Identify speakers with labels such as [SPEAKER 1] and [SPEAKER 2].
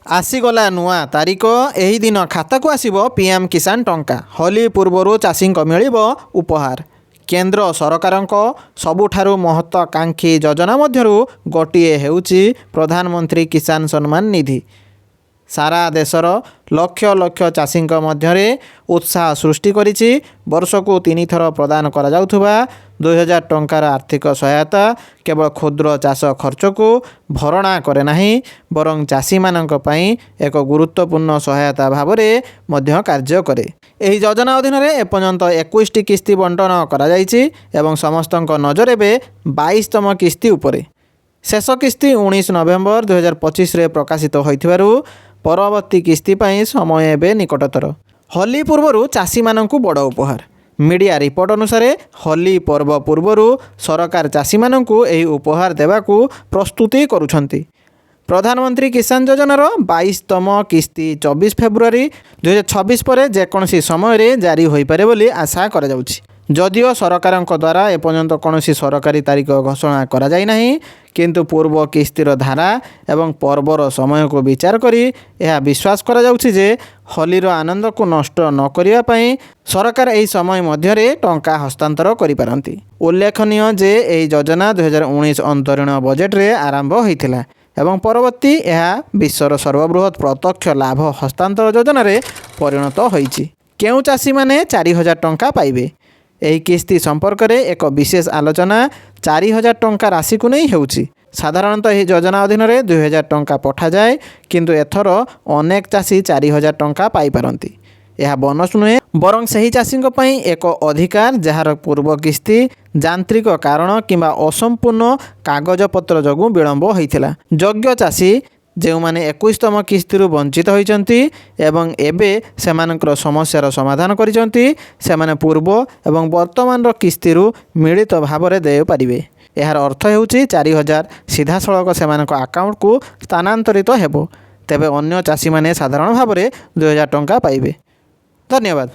[SPEAKER 1] आसीगला नुआ तारिख एही दिन खाताକୁ ଆସିବ पीएम किसान टंका। होली पूर्वरु चाषीଙ୍କ मिଳିବ उपहार। केंद्र सरकारଙ୍କ ସବୁଠାରୁ महत्वाकांक्षी योजना ମଧ୍ୟରୁ ଗୋଟିଏ ହେଉଛି प्रधानमंत्री किसान सम्मान निधि। सारा देशर लक्ष लक्ष चाषीଙ୍କ ମଧ୍ୟରେ उत्साह सृष्टि କରିଛି। वर्षକୁ 3 थर प्रदान करा जाउथुबा 2000 टंकार आर्थिक सहायता केवल क्षुद्र चाष खर्च को भरणा करे नाही बरं चाषी मानक पई एक गुरुत्वपूर्ण सहायता भावरे मध्य कार्य करे। एही योजना अधीन रे एपर्यंत 21 किस्ती बंटन करा जायछि एवं समस्तक नजर एबे 22तम किस्ती उपरे। शेष किस्ती 19 नवेम्बर 2025 रे प्रकाशित होइथिबारु परवर्ती किस्ती पई समय एबे निकटतर। होली पूर्वरु चाषी मानकु बड़ उपहार। मीडिया रिपोर्ट अनुसार होली पर्व पूर्वरु सरकार चाषी मानकु एही उपहार देवाकू प्रस्तुति करुछंती। प्रधानमंत्री किसान योजनार 22तम किस्ती 24 फेब्रुआरी 2026 पर जेकोसी समय जारी हो पारे बोली आशा करा जाउछि। जदिओ सरकारक द्वारा एपर्यंत कौनसी सरकारी तारीख घोषणा करा जाय नाही, किंतु पूर्व किस्तीर धारा एवं पर्वर समय को विचार करी यह विश्वास करा जाउछि जे होलीर आनंद को नष्ट न करिया पई सरकार एही समय मध्यरे टंका हस्तांतर करि पारंती। उल्लेखनीय जे एही योजना 2019 अंतरीण बजेट रे आरंभ होइथिला एवं परवर्ती यह विश्वर सर्वबृहत प्रत्यक्ष लाभ हस्तांतर योजना रे परिणत होइछि। केउ चाषी माने 4000 टंका पाइबे। एही किस्ती संपर्क में एक विशेष आलोचना 4000 टंका राशि को नहीं होउछि। साधारणतः यह योजना अधीन रे 2000 टंका पठा जाए, किंतु एथर अनेक चाषी 4000 टंका पाई पारंती। यह बोनस नुहे बरं सही चाषी पई एक अधिकार जार पूर्व किस्ती यांत्रिक कारण किंबा असंपूर्ण कागजपत्र जगू विलंब होइथिला। योग्य चाषी जो माने 21तम किस्ती वंचित होइचंती एवं एबे सेमानकर समस्यार समाधान करिचंती सेमाने पूर्व एवं वर्तमान किस्ती मिलित भाव में दे पारिबे। यार अर्थ हेउची 4000 सीधा सड़क सेमानक अकाउंट को स्थानांतरित हेबो। तेबे अन्य चाषी माने साधारण भाव में 2000 टंका पाइबे। धन्यवाद।